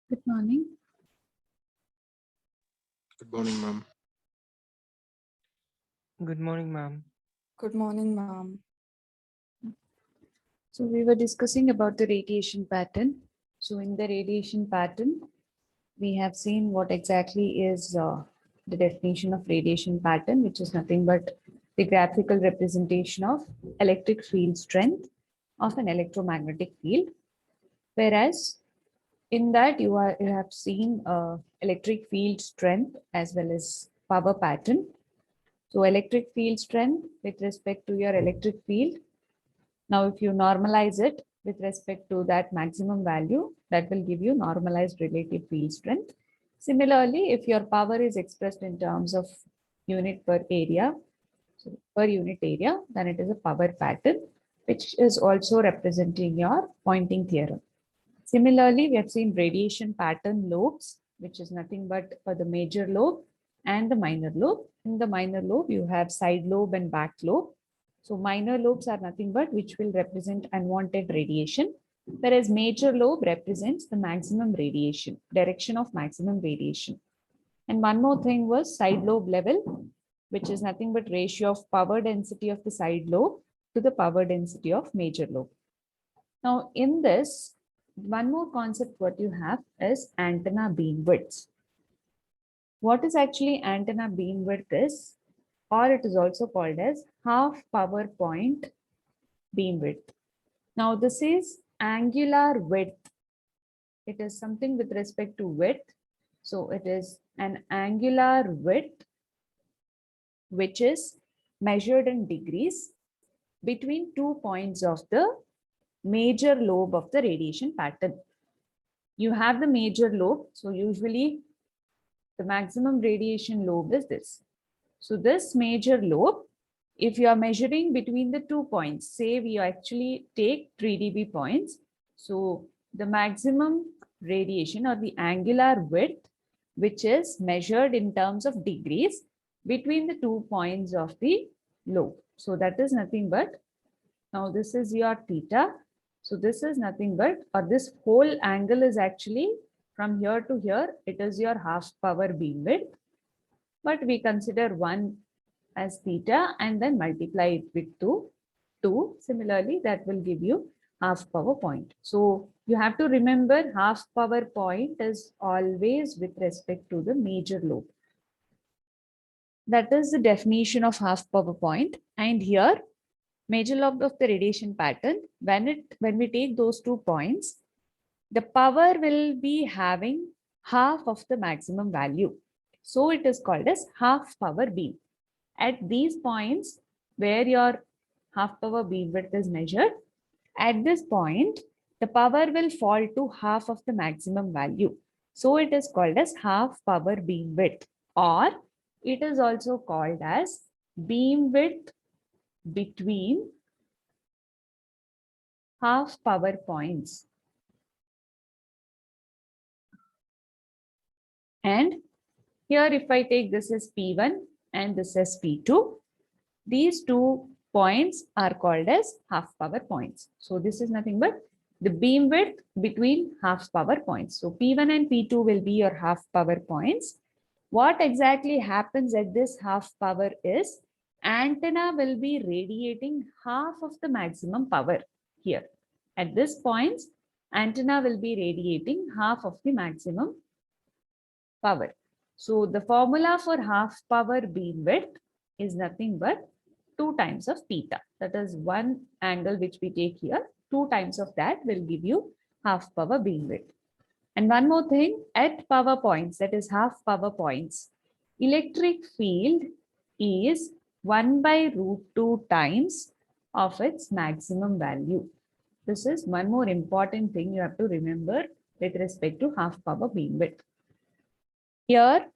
Good morning. Good morning, ma'am. Good morning, ma'am. Good morning, ma'am. So we were discussing about the radiation pattern. So in the radiation pattern, we have seen what exactly is the definition of radiation pattern, which is nothing but the graphical representation of electric field strength of an electromagnetic field. Whereas in that you have seen electric field strength as well as power pattern. So electric field strength with respect to your electric field. Now, if you normalize it with respect to that maximum value, that will give you normalized relative field strength. Similarly, if your power is expressed in terms of unit per area, so per unit area, then it is a power pattern, which is also representing your Poynting theorem. Similarly, we have seen radiation pattern lobes, which is nothing but for the major lobe and the minor lobe. In the minor lobe, you have side lobe and back lobe. So minor lobes are nothing but which will represent unwanted radiation, whereas major lobe represents the maximum radiation, direction of maximum radiation. And one more thing was side lobe level, which is nothing but ratio of power density of the side lobe to the power density of major lobe. Now, in this, one more concept what you have is antenna beam width. What is actually antenna beam width is, or it is also called as half power point beam width. Now, this is angular width. It is something with respect to width. So, it is an angular width which is measured in degrees between 2 points of the major lobe of the radiation pattern. You have the major lobe. So usually the maximum radiation lobe is this. So this major lobe, if you are measuring between the 2 points, say we actually take 3 dB points. So the maximum radiation or the angular width, which is measured in terms of degrees between the 2 points of the lobe. So that is nothing but, now this is your theta. So this is nothing but, or this whole angle is actually from here to here, it is your half power beam width. But we consider 1 as theta and then multiply it with 2. Similarly, that will give you half power point. So you have to remember half power point is always with respect to the major lobe. That is the definition of half power point. And here, major lobe of the radiation pattern, when we take those 2 points, the power will be having half of the maximum value. So it is called as half power beam. At these points where your half power beam width is measured, at this point, the power will fall to half of the maximum value. So it is called as half power beam width, or it is also called as beam width between half power points. And here, if I take this as P1 and this as P2, these 2 points are called as half power points. So this is nothing but the beam width between half power points. So P1 and P2 will be your half power points. What exactly happens at this half power is antenna will be radiating half of the maximum power here. At this point, antenna will be radiating half of the maximum power. So the formula for half power beam width is nothing but 2 times of theta. That is one angle which we take here. 2 times of that will give you half power beam width. And one more thing, at power points, that is half power points, electric field is 1 by root 2 times of its maximum value. This is one more important thing you have to remember with respect to half power beam width. Here,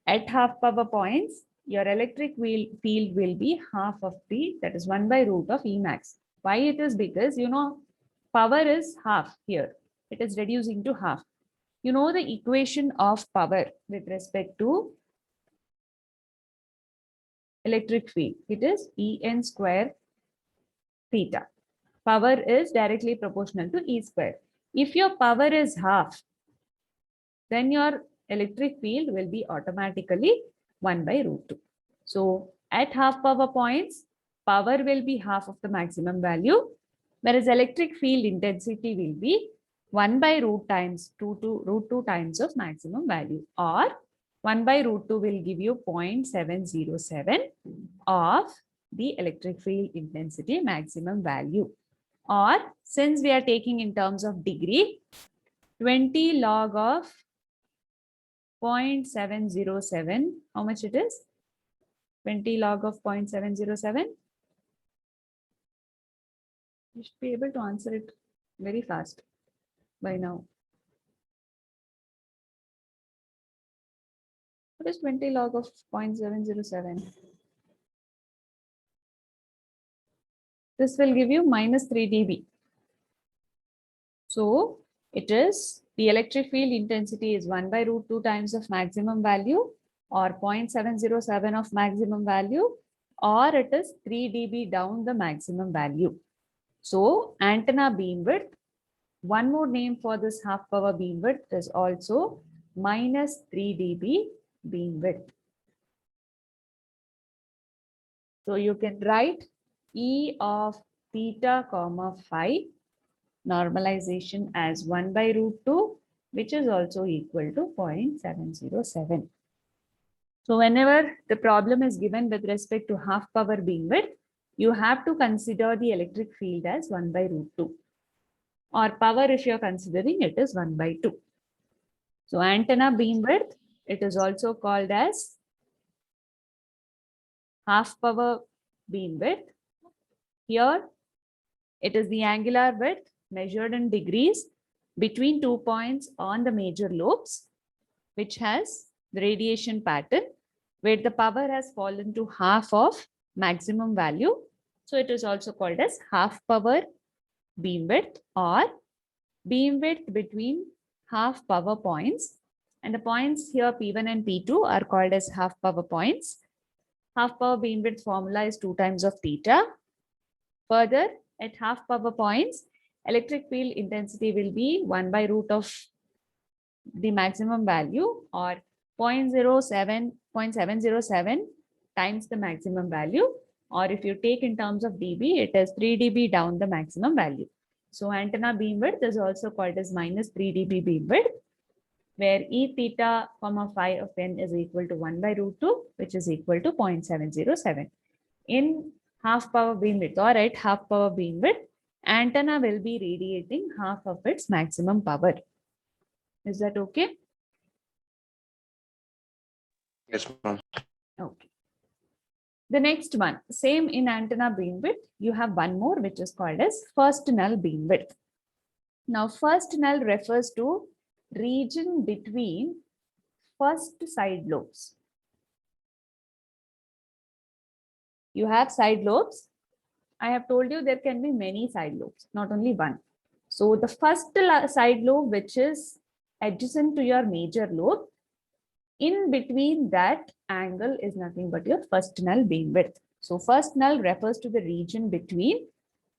at half power points, your electric field will be half of the, that is 1 by root of E max. Why it is? Because, power is half here. It is reducing to half. You know the equation of power with respect to electric field. It is En square theta. Power is directly proportional to E square. If your power is half, then your electric field will be automatically 1 by root 2. So at half power points, power will be half of the maximum value, whereas electric field intensity will be 1 by root times 2 root 2 times of maximum value, or 1 by root 2 will give you 0.707 of the electric field intensity maximum value. Or since we are taking in terms of degree, 20 log of 0.707, how much it is? 20 log of 0.707. You should be able to answer it very fast by now. What is 20 log of 0.707? This will give you minus 3 dB. So it is the electric field intensity is 1 by root 2 times of maximum value, or 0.707 of maximum value, or it is 3 dB down the maximum value. So antenna beam width, one more name for this half power beam width is also minus 3 dB beam width. So you can write E of theta comma phi normalization as 1 by root 2, which is also equal to 0.707. So whenever the problem is given with respect to half power beam width, you have to consider the electric field as 1 by root 2, or power, if you're considering, it is 1 by 2. So antenna beam width, it is also called as half power beam width. Here it is the angular width measured in degrees between 2 points on the major lobes, which has the radiation pattern where the power has fallen to half of maximum value. So it is also called as half power beam width, or beam width between half power points. And the points here P1 and P2 are called as half power points. Half power beam width formula is 2 times of theta. Further, at half power points, electric field intensity will be 1 by root of the maximum value, or 0.707 times the maximum value, or if you take in terms of dB, it is 3 dB down the maximum value. So antenna beam width is also called as minus 3 dB beam width, where E theta comma phi of n is equal to 1 by root 2, which is equal to 0.707. In half power beam width, or at half power beam width, antenna will be radiating half of its maximum power. Is that okay? Yes, ma'am. Okay. The next one, same in antenna beam width, you have one more which is called as first null beam width. Now, first null refers to region between first side lobes. You have side lobes. I have told you there can be many side lobes, not only one. So the first side lobe, which is adjacent to your major lobe, in between that angle is nothing but your first null beam width. So first null refers to the region between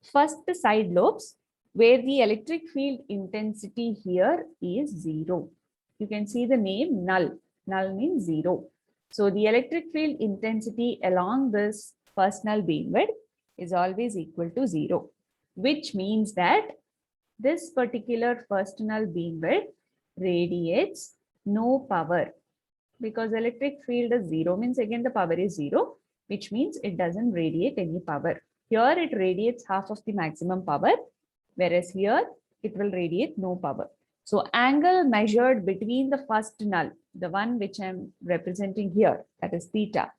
first side lobes where the electric field intensity here is 0. You can see the name null. Null means 0. So the electric field intensity along this first null beam width is always equal to 0, which means that this particular first null beam width radiates no power, because electric field is 0 means again the power is 0, which means it doesn't radiate any power. Here it radiates half of the maximum power, whereas here it will radiate no power. So angle measured between the first null, the one which I'm representing here, that is theta.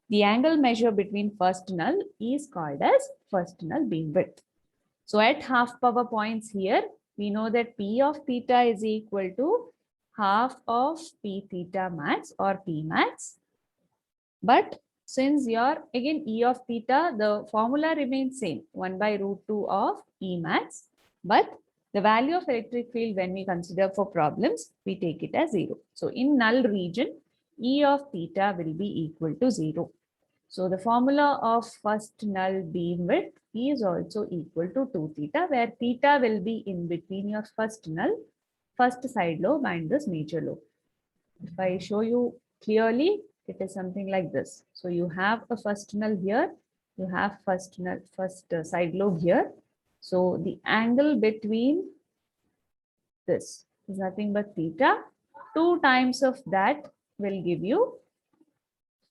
The angle measured between first null is called as first null beam width. So at half power points here, we know that P of theta is equal to half of P theta max or P max. But since your again E of theta, the formula remains same, 1 by root 2 of E max. But the value of electric field when we consider for problems, we take it as 0. So in null region, E of theta will be equal to 0. So the formula of first null beam width is also equal to 2 theta, where theta will be in between your first null first side lobe and this major lobe. If I show you clearly, it is something like this. So you have a first null here, you have first side lobe here. So the angle between this is nothing but theta. 2 times of that will give you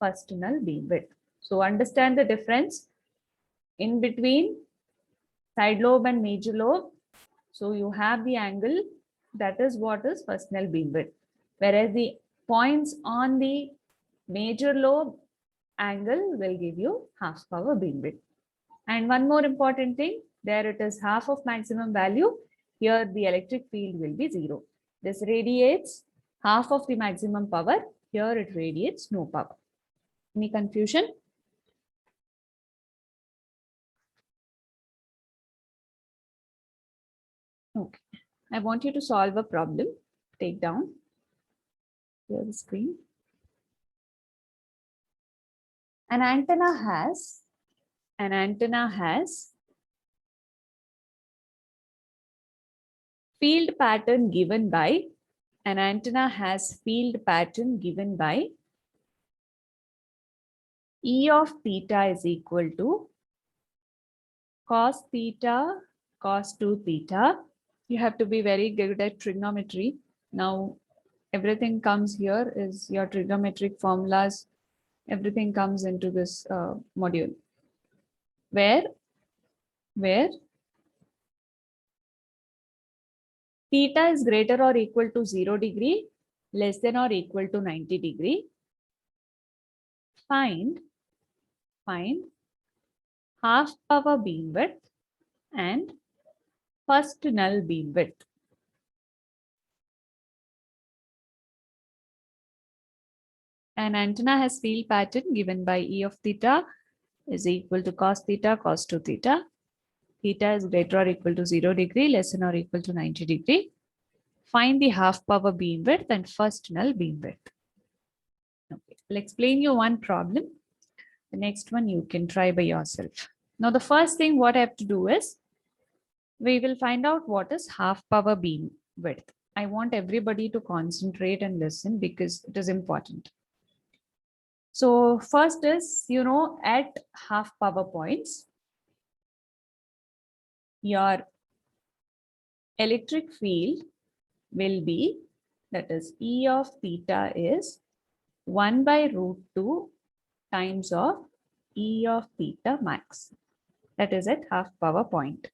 first null beam width. So understand the difference in between side lobe and major lobe. So you have the angle, that is what is first null beam width. Whereas the points on the major lobe angle will give you half power beam width. And one more important thing, there it is half of maximum value. Here the electric field will be 0. This radiates half of the maximum power. Here it radiates no power. Any confusion? Okay. I want you to solve a problem. Take down here the screen. An antenna has field pattern given by E of theta is equal to cos theta cos 2 theta. You have to be very good at trigonometry. Now everything comes here is your trigonometric formulas. Everything comes into this module where theta is greater or equal to 0 degree, less than or equal to 90 degree. Find half power beam width and first null beam width. An antenna has field pattern given by E of theta is equal to cos theta cos 2 theta. Theta is greater or equal to 0 degree, less than or equal to 90 degree. Find the half power beam width and first null beam width. Okay, I'll explain you one problem. The next one you can try by yourself. Now the first thing what I have to do is we will find out what is half power beam width. I want everybody to concentrate and listen because it is important. So first is, at half power points, your electric field will be, that is E of theta is 1 by root 2 times of E of theta max. That is at half power point.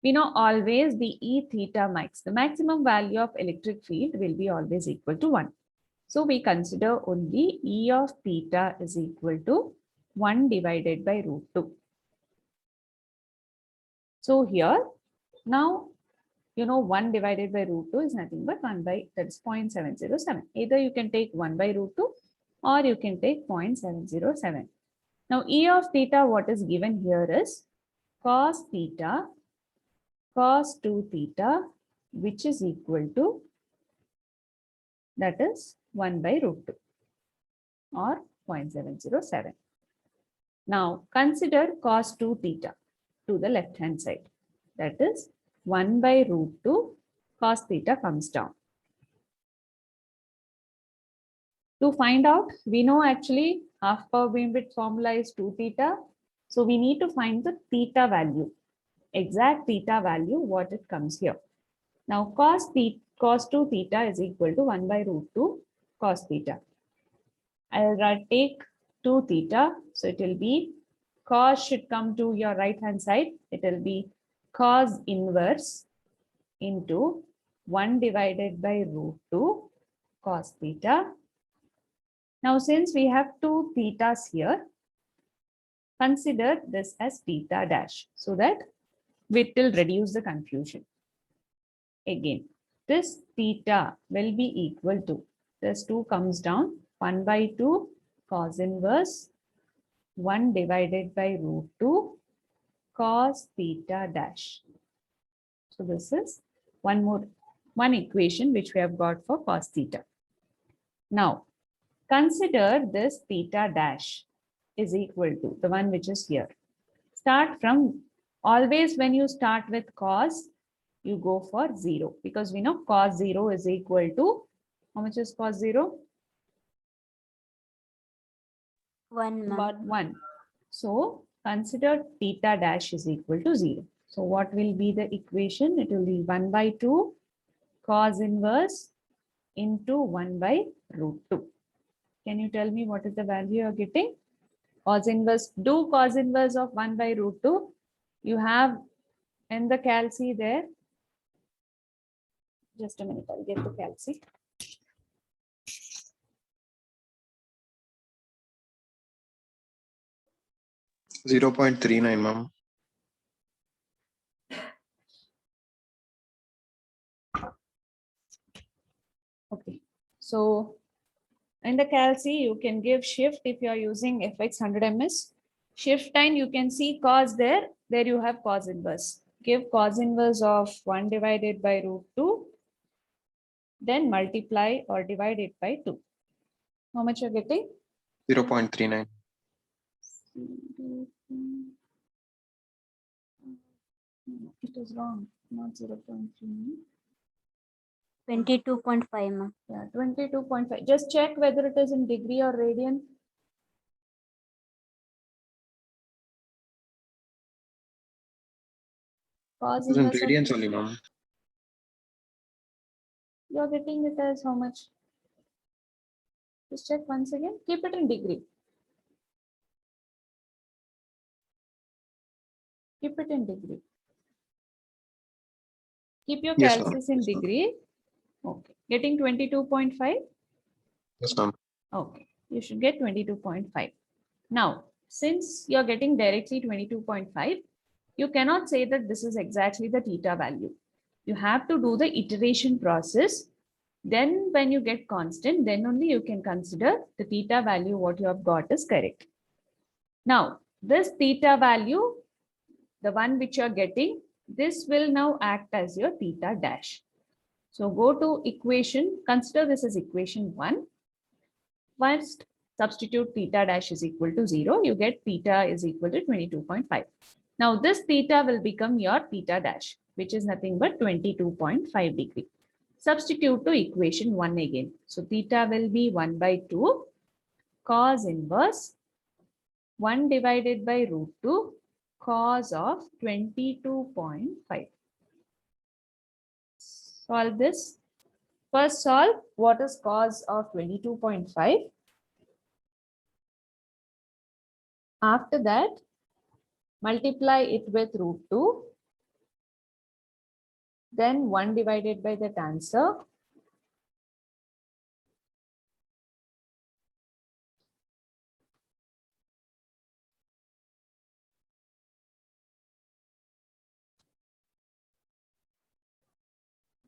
We know always the E theta max, the maximum value of electric field will be always equal to 1. So we consider only E of theta is equal to 1 divided by root 2. So here, now, 1 divided by root 2 is nothing but 1 by, that is 0.707. Either you can take 1 by root 2 or you can take 0.707. Now, E of theta, what is given here is cos theta cos 2 theta, which is equal to, that is 1 by root 2 or 0.707. Now consider cos 2 theta to the left hand side. That is 1 by root 2 cos theta comes down. To find out, we know actually half power beam width formula is 2 theta. So we need to find the theta value, exact theta value, what it comes here. Now cos 2 theta is equal to 1 by root 2 cos theta. I'll take 2 theta. So it will be cos should come to your right hand side. It will be cos inverse into 1 divided by root 2 cos theta. Now since we have 2 thetas here, consider this as theta dash so that it will reduce the confusion. Again, this theta will be equal to, this 2 comes down, 1 by 2 cos inverse 1 divided by root 2 cos theta dash. So this is one equation which we have got for cos theta. Now consider this theta dash is equal to the one which is here. Start from, always when you start with cos, you go for 0 because we know cos 0 is equal to, how much is cos 0? 1, ma'am. 1. So consider theta dash is equal to 0. So what will be the equation? It will be 1 by 2 cos inverse into 1 by root 2. Can you tell me what is the value you are getting? Cos inverse, do cos inverse of 1 by root 2. You have in the calc there. Just a minute, I'll get the calc. 0.39, ma'am. Okay. So in the calc, you can give shift if you are using fx 100 ms. Shift time, you can see cos there. There you have cos inverse. Give cos inverse of 1 divided by root 2. Then multiply or divide it by 2. How much you're getting? 0.39. It is wrong, not 0.3. 22.5, ma'am. Yeah, 22.5. Just check whether it is in degree or radian. Cos This is in inverse of, radians only, ma'am. you're getting it as how much? Just check once again. Keep it in degree. Keep it in degree. Keep your Yes, ma'am. calculus in Yes, ma'am. degree. Okay. Getting 22.5. Yes, ma'am. Okay. You should get 22.5. Now, since you're getting directly 22.5, you cannot say that this is exactly the theta value. You have to do the iteration process. Then when you get constant, then only you can consider the theta value what you have got is correct. Now, this theta value, the one which you're getting, this will now act as your theta dash. So go to equation, consider this as equation 1. First, substitute theta dash is equal to 0. You get theta is equal to 22.5. Now this theta will become your theta dash, which is nothing but 22.5 degree. Substitute to equation 1 again. So theta will be 1 by 2 cos inverse 1 divided by root 2 cos of 22.5. Solve this. First solve what is cos of 22.5. After that, multiply it with root 2. Then 1 divided by that answer.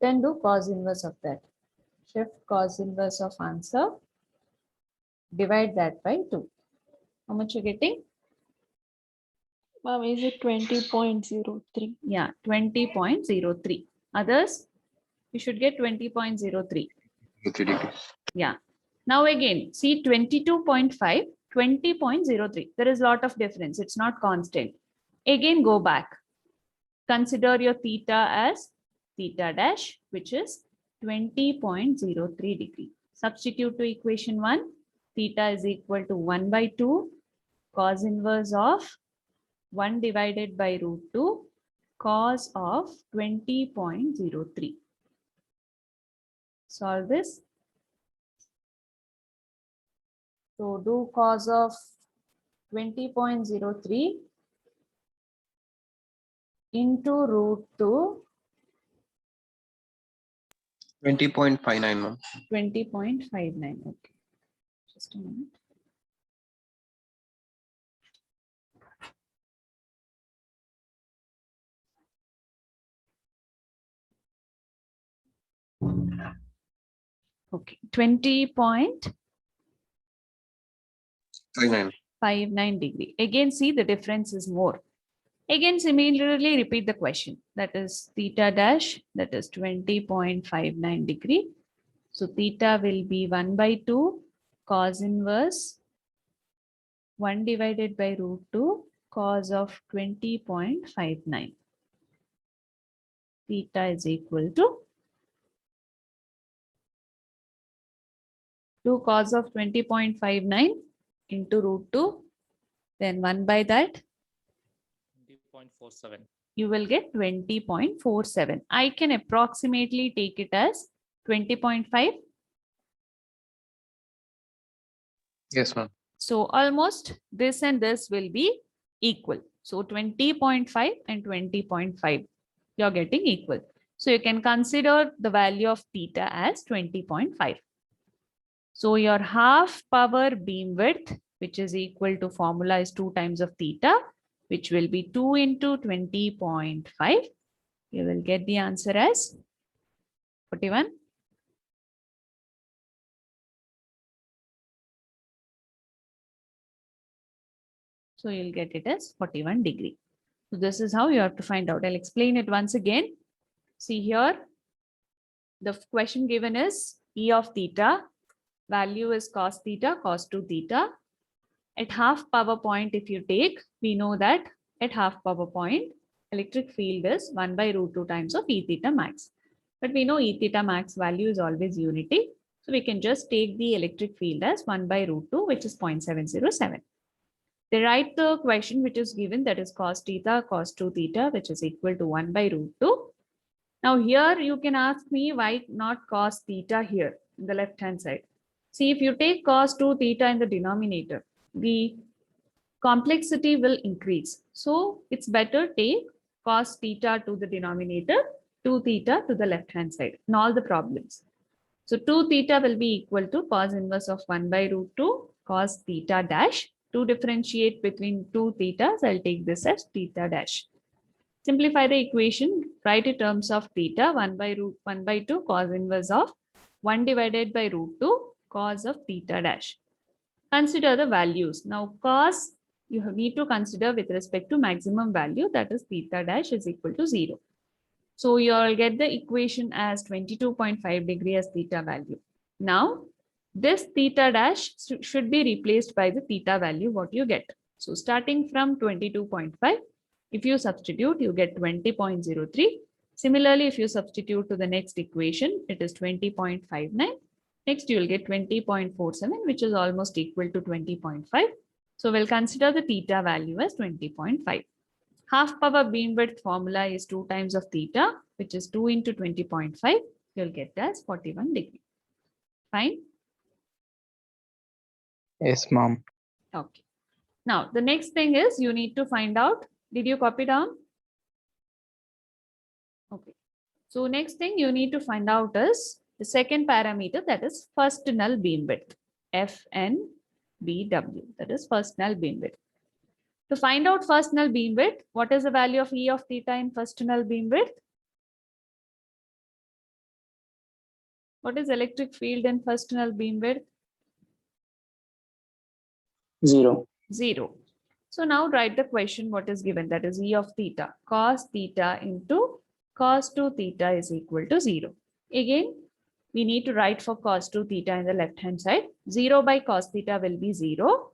Then do cos inverse of that. Shift cos inverse of answer. Divide that by 2. How much you're getting? Ma'am, is it 20.03? Yeah, 20.03. Others, you should get 20.03. 3 degrees. Yeah. Now again, see 22.5, 20.03. There is a lot of difference. It's not constant. Again, go back. Consider your theta as theta dash, which is 20.03 degree. Substitute to equation 1. Theta is equal to 1 by 2 cos inverse of 1 divided by root 2 cos of 20.03. Solve this. So do cos of 20.03 into root 2 20.59, ma'am. 20.59. Okay. Just a minute. Okay. 20.59 59. degree. Again, see the difference is more. Again, similarly repeat the question. That is theta dash, that is 20.59 degree. So theta will be 1 by 2 cos inverse 1 divided by root 2 cos of 20.59. theta is equal to 2 cos of 20.59 into root 2, then 1 by that, 20.47. you will get 20.47. I can approximately take it as 20.5. Yes, ma'am. So almost this and this will be equal. So 20.5 and 20.5, you're getting equal. So you can consider the value of theta as 20.5. So your half power beam width, which is equal to formula is 2 times of theta, which will be 2 into 20.5. You will get the answer as 41. So you'll get it as 41 degree. So this is how you have to find out. I'll explain it once again. See here, the question given is E of theta. Value is cos theta, cos 2 theta. At half power point, if you take, we know that at half power point, electric field is 1 by root 2 times of E theta max. But we know E theta max value is always unity. So we can just take the electric field as 1 by root 2, which is 0.707. They write the question which is given, that is cos theta, cos 2 theta, which is equal to 1 by root 2. Now here you can ask me why not cos theta here in the left hand side. See, if you take cos 2 theta in the denominator, the complexity will increase. So it's better take cos theta to the denominator, 2 theta to the left hand side in all the problems. So 2 theta will be equal to cos inverse of 1 by root 2 cos theta dash. To differentiate between 2 thetas, I'll take this as theta dash. Simplify the equation, write in terms of theta, 1 by root 1 by 2 cos inverse of 1 divided by root 2 cos of theta dash. Consider the values. Now cos, you need to consider with respect to maximum value, that is theta dash is equal to 0. So you'll get the equation as 22.5 degree as theta value. Now this theta dash should be replaced by the theta value what you get. So starting from 22.5, if you substitute, you get 20.03. Similarly, if you substitute to the next equation, it is 20.59. Next, you will get 20.47, which is almost equal to 20.5. So we'll consider the theta value as 20.5. Half power beam width formula is 2 times of theta, which is 2 into 20.5. You'll get as 41 degree. Fine. Yes, ma'am. Okay. Now, the next thing is you need to find out, did you copy down? Okay. So next thing you need to find out is the second parameter, that is first null beam width, FNBW, that is first null beam width. To find out first null beam width, what is the value of E of theta in first null beam width? What is electric field in first null beam width? 0. 0. So now write the question what is given, that is E of theta. Cos theta into cos 2 theta is equal to 0. Again, we need to write for cos 2 theta in the left hand side. 0 by cos theta will be 0.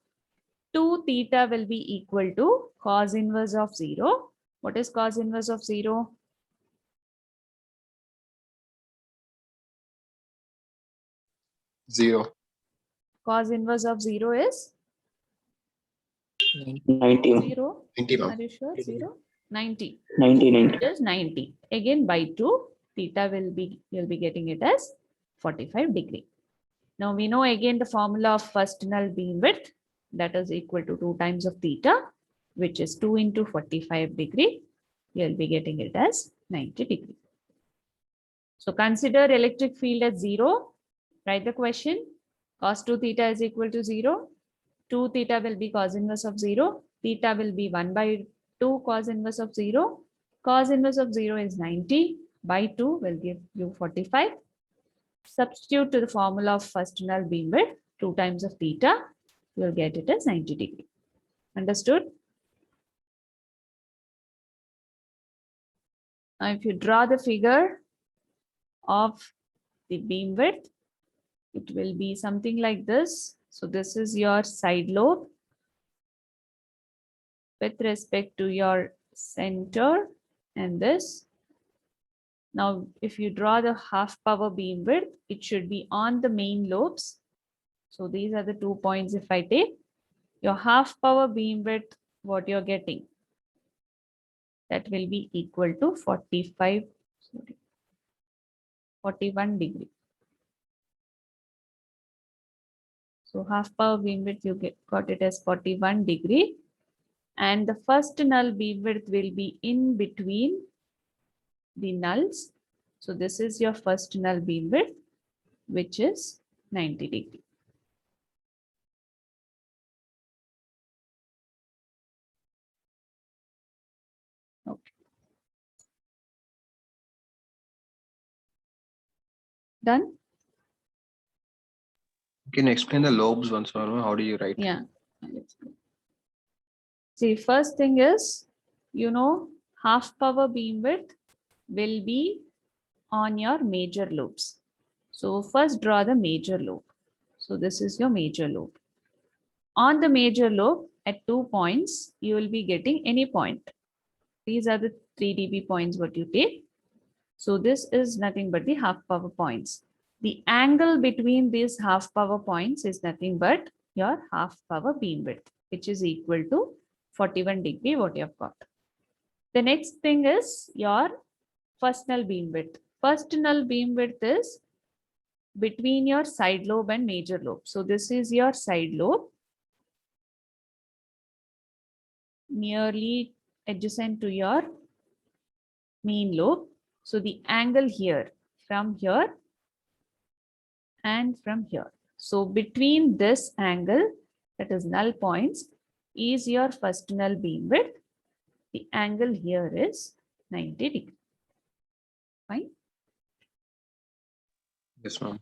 2 theta will be equal to cos inverse of 0. What is cos inverse of 0? Zero. Cos inverse of 0 is 90. 0. 90, Are ma'am. you sure? 0? 90. 90. It is 90. Again by 2, theta will be, you'll be getting it as 45 degree. Now we know again the formula of first null beam width, that is equal to 2 times of theta, which is 2 into 45 degree. You'll be getting it as 90 degree. So consider electric field as 0. Write the question. Cos 2 theta is equal to 0. 2 theta will be cos inverse of 0. Theta will be 1 by 2 cos inverse of 0. Cos inverse of 0 is 90. By 2 will give you 45. Substitute to the formula of first null beam width, 2 times of theta. You will get it as 90 degree. Understood? Now, if you draw the figure of the beam width, it will be something like this. So this is your side lobe with respect to your center, and this Now, if you draw the half power beam width, it should be on the main lobes. So these are the 2 points. If I take your half power beam width, what you're getting, that will be equal to 41 degree. So half power beam width, you got it as 41 degree. And the first null beam width will be in between the nulls. So this is your first null beam width, which is 90 degree. Okay. Done? Can you explain the lobes once more? How do you write? Yeah. Let's go. See, first thing is, half power beam width will be on your major lobes. So first draw the major lobe. So this is your major lobe. On the major lobe at 2 points, you will be getting any point. These are the 3 dB points what you take. So this is nothing but the half power points. The angle between these half power points is nothing but your half power beam width, which is equal to 41 degree what you have got. The next thing is your first null beam width. First null beam width is between your side lobe and major lobe. So this is your side lobe, nearly adjacent to your main lobe. So the angle here, from here and from here. So between this angle, that is null points, is your first null beam width. The angle here is 90 degree. Fine. Yes, ma'am.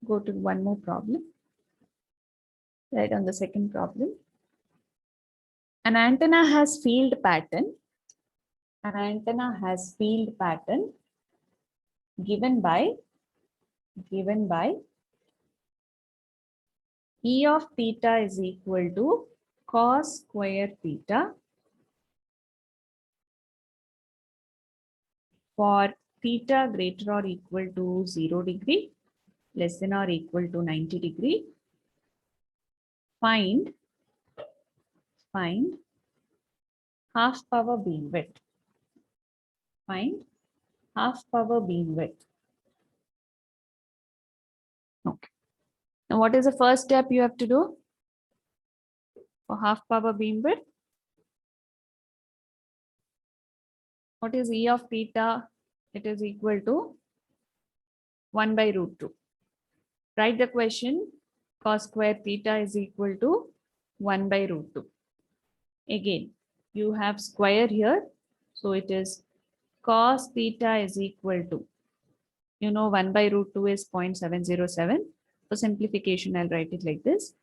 Go to one more problem. Right on the second problem. An antenna has field pattern. An antenna has field pattern given by E of theta is equal to cos square theta for theta greater or equal to 0 degree, less than or equal to 90 degree. Find half power beam width. Find half power beam width. Okay. Now what is the first step you have to do for half power beam width? What is E of theta? It is equal to 1 by root 2. Write the question, cos square theta is equal to 1 by root 2. Again, you have square here. So it is cos theta is equal to, 1 by root 2 is 0.707. For simplification, I'll write it like this.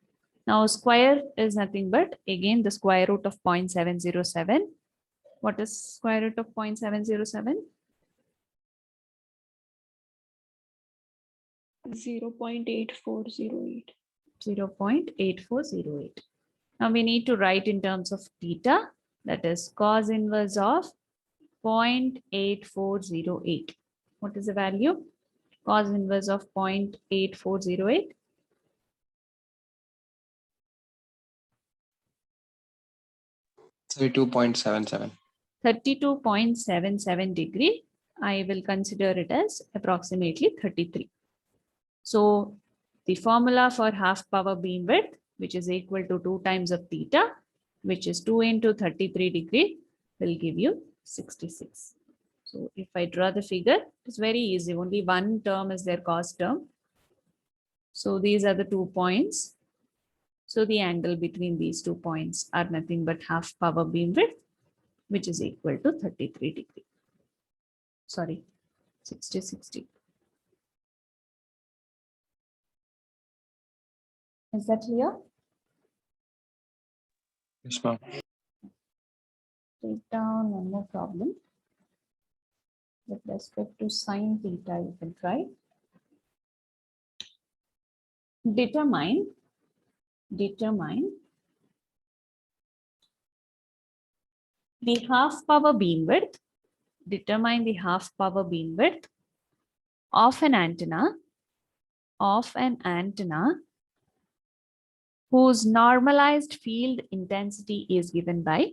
Now square is nothing but, again, the square root of 0.707. What is square root of 0.707? 0.8408. 0.8408. Now we need to write in terms of theta, that is cos inverse of 0.8408. What is the value? Cos inverse of 0.8408. 32.77. 32.77 degree. I will consider it as approximately 33. So the formula for half power beam width, which is equal to 2 times of theta, which is 2 into 33 degree, will give you 66. So if I draw the figure, it's very easy. Only one term is their cos term. So these are the 2 points. So the angle between these 2 points are nothing but half power beam width, which is equal to 33 degree. Sorry, 66 degree. Is that clear? Yes, ma'am. Take down one more problem. With respect to sine theta, you can try. Determine the half power beam width determine the half power beam width of an antenna whose normalized field intensity is given by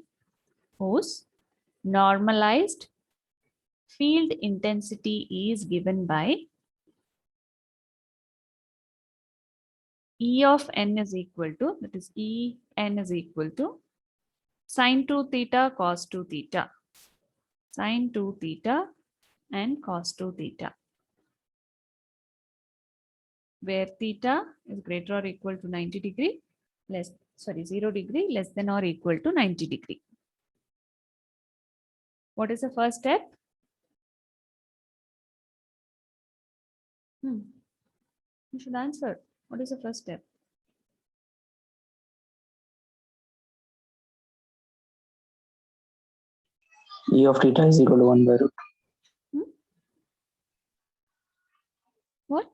E of n is equal to, that is E n is equal to sine 2 theta cos 2 theta, sine 2 theta and cos 2 theta, where theta is greater or equal to 90 degree, 0 degree, less than or equal to 90 degree. What is the first step? You should answer. What is the first step? E of theta is equal to 1 by root. What?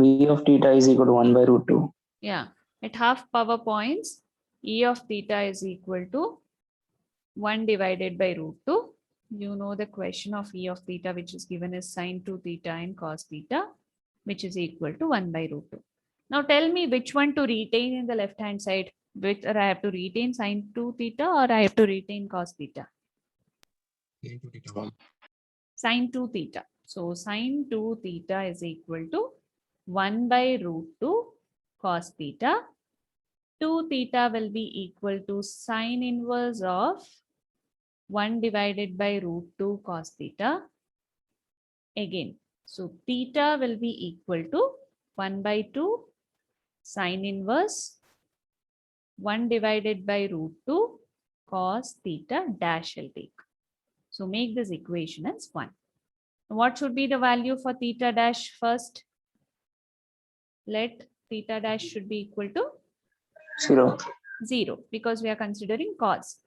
E of theta is equal to 1 by root 2. Yeah, at half power points, E of theta is equal to 1 divided by root 2. You know the question of E of theta, which is given as sine 2 theta and cos theta, which is equal to 1 by root 2. Now tell me which one to retain in the left hand side. Whether I have to retain sine 2 theta or I have to retain cos theta. Sine 2 theta. So sine 2 theta is equal to 1 by root 2 cos theta. 2 theta will be equal to sine inverse of 1 divided by root 2 cos theta. Again, so theta will be equal to 1 by 2 sine inverse 1 divided by root 2 cos theta dash I'll take. So make this equation as 1. What should be the value for theta dash first? Let theta dash should be equal to 0. 0 because we are considering cos.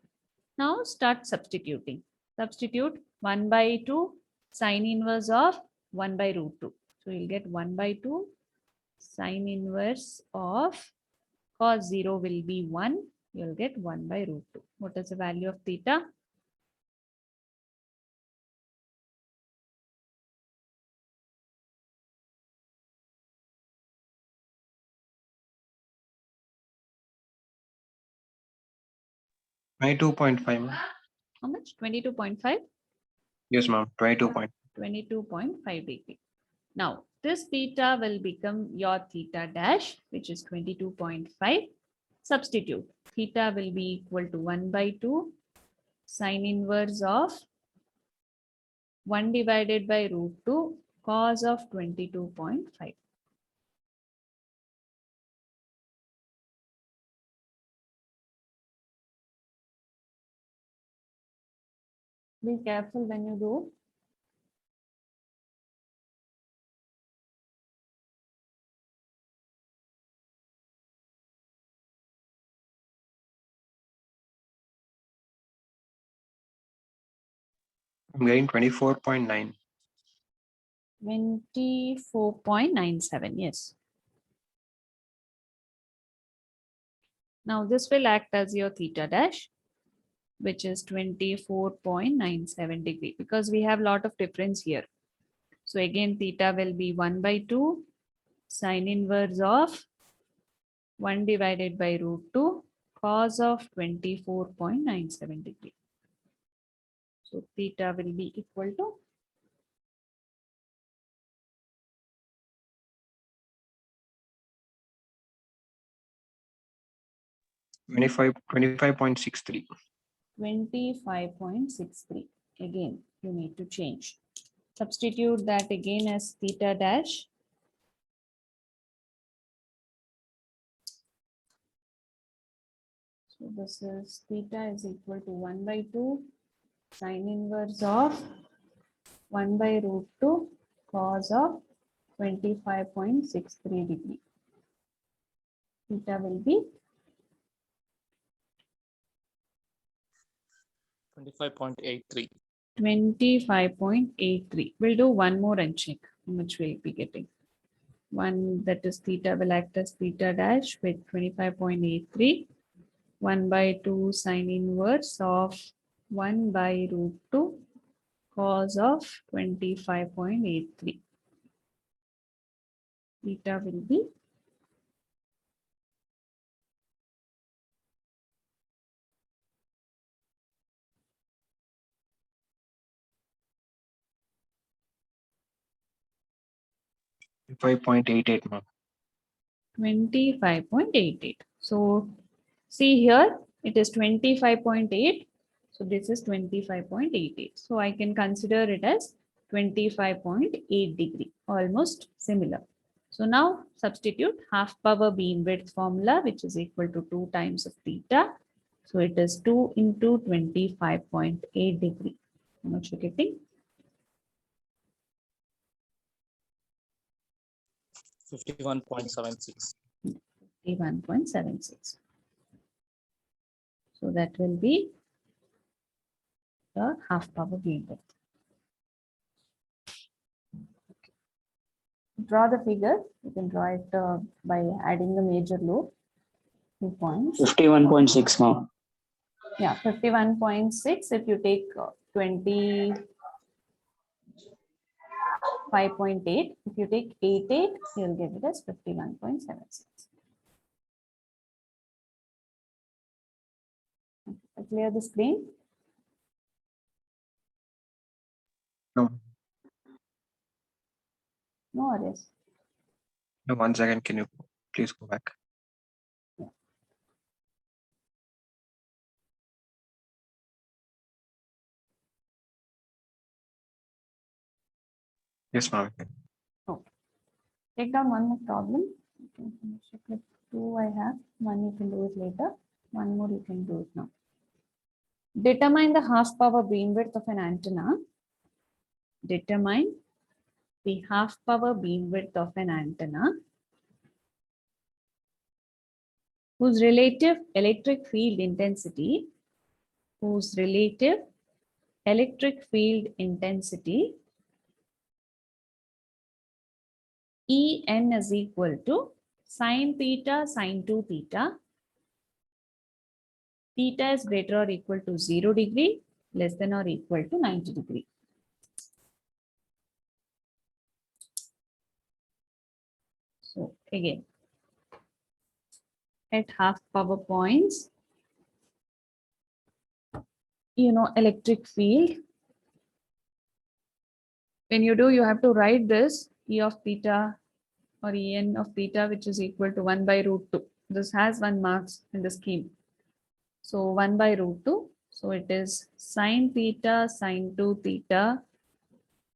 Now start substituting. Substitute 1 by 2 sine inverse of 1 by root 2. So you'll get 1 by 2 sine inverse of cos 0 will be 1. You'll get 1 by root 2. What is the value of theta? Ma'am. 22.5. How much? 22.5? Yes, ma'am. 22 point. 22.5 degree. Now, this theta will become your theta dash, which is 22.5. Substitute. Theta will be equal to 1 by 2 sine inverse of 1 divided by root 2 cos of 22.5. Be careful when you do. I'm getting 24.9. 24.97, yes. Now this will act as your theta dash, which is 24.97 degree because we have a lot of difference here. So again, theta will be 1 by 2 sine inverse of 1 divided by root 2 cos of 24.97 degree. So theta will be equal to 25.63. 25.63. Again, you need to change. Substitute that again as theta dash. So this is theta is equal to 1 by 2 sine inverse of 1 by root 2 cos of 25.63 degree. Theta will be 25.83. 25.83. We'll do one more and check how much we'll be getting. One, that is theta will act as theta dash with 25.83. 1 by 2 sine inverse of 1 by root 2 cos of 25.83. Theta will be 5.88, ma'am. 25.88. So see here, it is 25.8. So this is 25.88. So I can consider it as 25.8 degree, almost similar. So now substitute half power beam width formula, which is equal to 2 times of theta. So it is 2 into 25.8 degree. How much you getting? 51.76. 51.76. So that will be the half power beam width. Draw the figure. You can draw it by adding the major load. 2 points. 51.6, ma'am. Yeah, 51.6. If you take 25.8, if you take 88, you'll get it as 51.76. Clear the screen? No, No worries. no, 1 second. Can you please go back? Yes, ma'am. Take down one more problem. You can finish it with 2 I have. One you can do it later. One more you can do it now. Determine the half power beam width of an antenna. Determine the half power beam width of an antenna whose relative electric field intensity En is equal to sine theta sine 2 theta. Theta is greater or equal to 0 degree, less than or equal to 90 degree. So again, at half power points, electric field. When you do, you have to write this E of theta or En of theta, which is equal to 1 by root 2. This has 1 marks in the scheme. So 1 by root 2. So it is sine theta sine 2 theta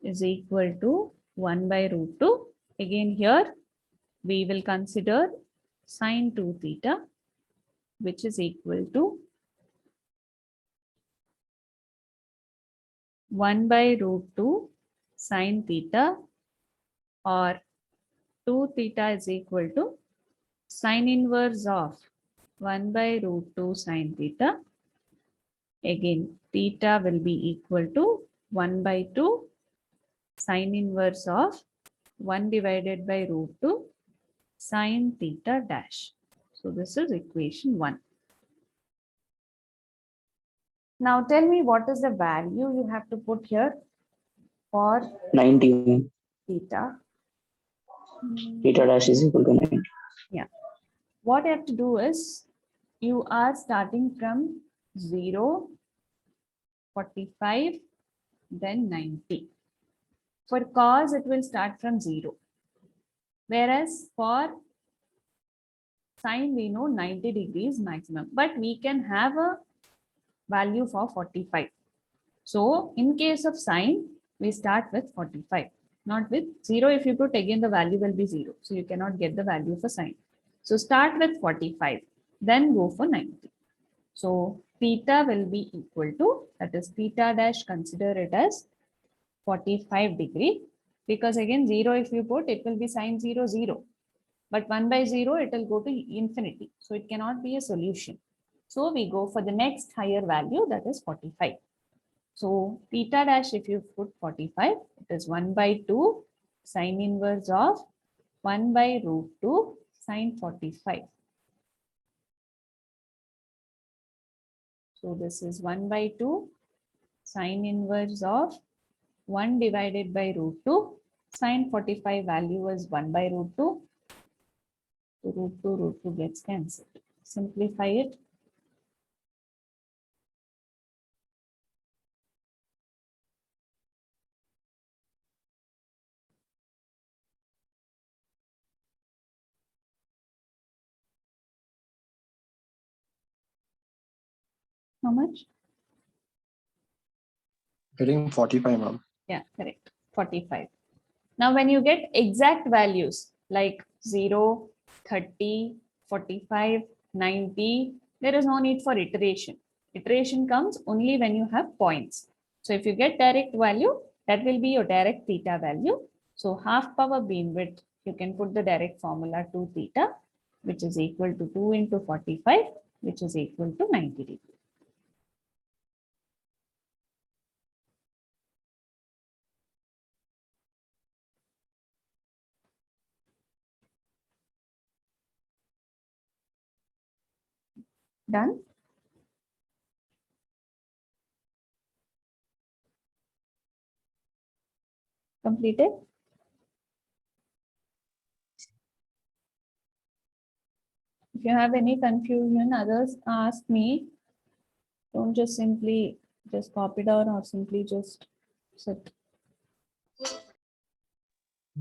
is equal to 1 by root 2. Again here, we will consider sine 2 theta, which is equal to 1 by root 2 sine theta, or 2 theta is equal to sine inverse of 1 by root 2 sine theta. Again, theta will be equal to 1 by 2 sine inverse of 1 divided by root 2 sine theta dash. So this is equation 1. Now tell me what is the value you have to put here for 90, ma'am. theta. Theta dash is equal to 90. What you have to do is you are starting from 0, 45, then 90. For cos, it will start from 0. Whereas for sine, we know 90 degrees maximum, but we can have a value for 45. So in case of sine, we start with 45, not with 0. If you put again, the value will be 0. So you cannot get the value for sine. So start with 45, then go for 90. So theta will be equal to, that is theta dash, consider it as 45 degree, because again 0 if you put, it will be sine 0, 0. But 1 by 0, it will go to infinity. So it cannot be a solution. So we go for the next higher value, that is 45. So theta dash, if you put 45, it is 1 by 2 sine inverse of 1 by root 2 sine 45. So this is 1 by 2 sine inverse of 1 divided by root 2. Sine 45 value was 1 by root 2. So root 2 gets cancelled. Simplify it. How much? Getting 45, ma'am. Yeah, correct. 45. Now, when you get exact values like 0, 30, 45, 90, there is no need for iteration. Iteration comes only when you have points. So if you get direct value, that will be your direct theta value. So half power beamwidth, you can put the direct formula 2 theta, which is equal to 2 into 45, which is equal to 90 degrees. Done? Completed? If you have any confusion, others ask me. Don't just simply just copy down or simply just sit.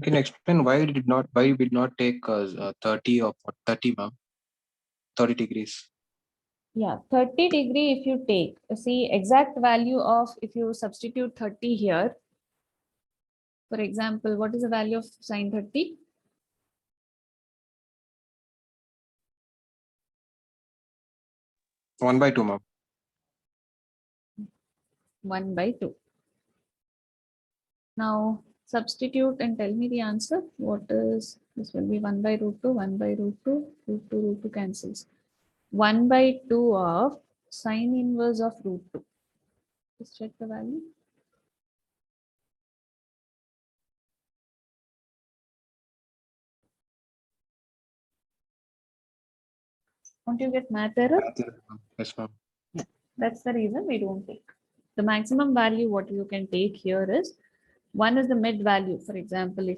Can you explain why we did not take 30 or 30, ma'am? 30 degrees. Yeah, 30 degree if you take, see exact value of, if you substitute 30 here, for example, what is the value of sine 30? One by 2, ma'am. 1 by 2. Now substitute and tell me the answer. What is, this will be 1 by root 2, 1 by root 2, root 2 cancels. 1 by 2 of sine inverse of root 2. Just check the value. Don't you get math error? Yes, ma'am. That's the reason we don't take. The maximum value what you can take here is, one is the mid value. For example, if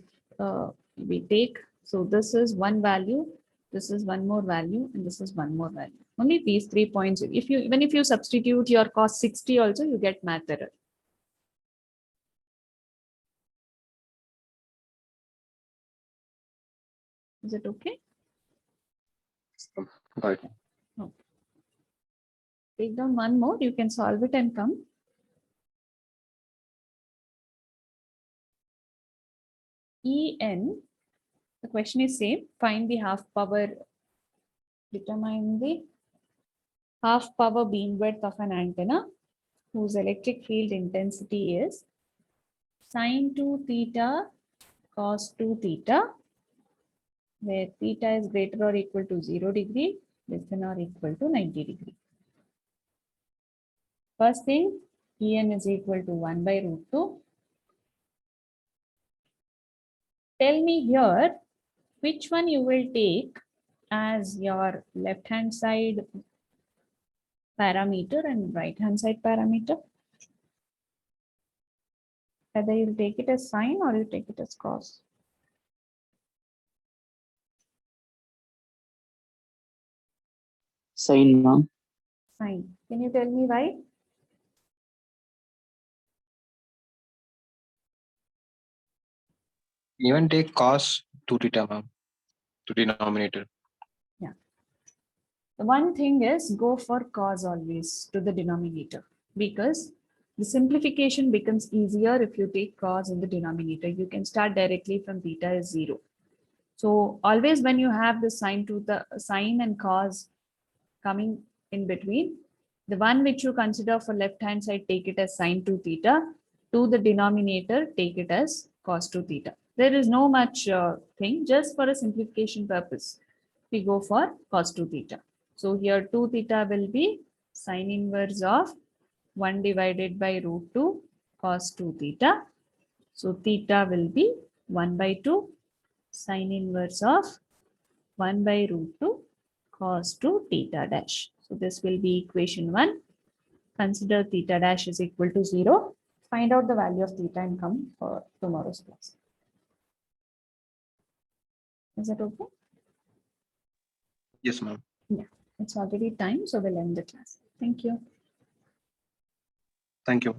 we take, so this is one value, this is one more value, and this is one more value. Only these 3 points. If you, even if you substitute your cos 60 also, you get math error. Is it okay? Got it. Take down one more, you can solve it and come. En, the question is same, find the half power, determine the half power beamwidth of an antenna whose electric field intensity is sine 2 theta cos 2 theta, where theta is greater or equal to 0 degree, less than or equal to 90 degree. First thing, En is equal to 1 by root 2. Tell me here, which one you will take as your left hand side parameter and right hand side parameter. Whether you take it as sine or you take it as cos. Sine, ma'am. Sine. Can you tell me why? Even take cos 2 theta, ma'am, to denominator. Yeah. The one thing is go for cos always to the denominator, because the simplification becomes easier if you take cos in the denominator. You can start directly from theta is 0. So always when you have the sine to the sine and cos coming in between, the one which you consider for left hand side, take it as sine 2 theta. To the denominator, take it as cos 2 theta. There is no much thing, just for a simplification purpose. We go for cos 2 theta. So here 2 theta will be sine inverse of 1 divided by root 2 cos 2 theta. So theta will be 1 by 2 sine inverse of 1 by root 2 cos 2 theta dash. So this will be equation 1. Consider theta dash is equal to 0. find out the value of theta and come for tomorrow's class. Is that okay? Yes, ma'am. It's already time, so we'll end the class. Thank you. Thank you.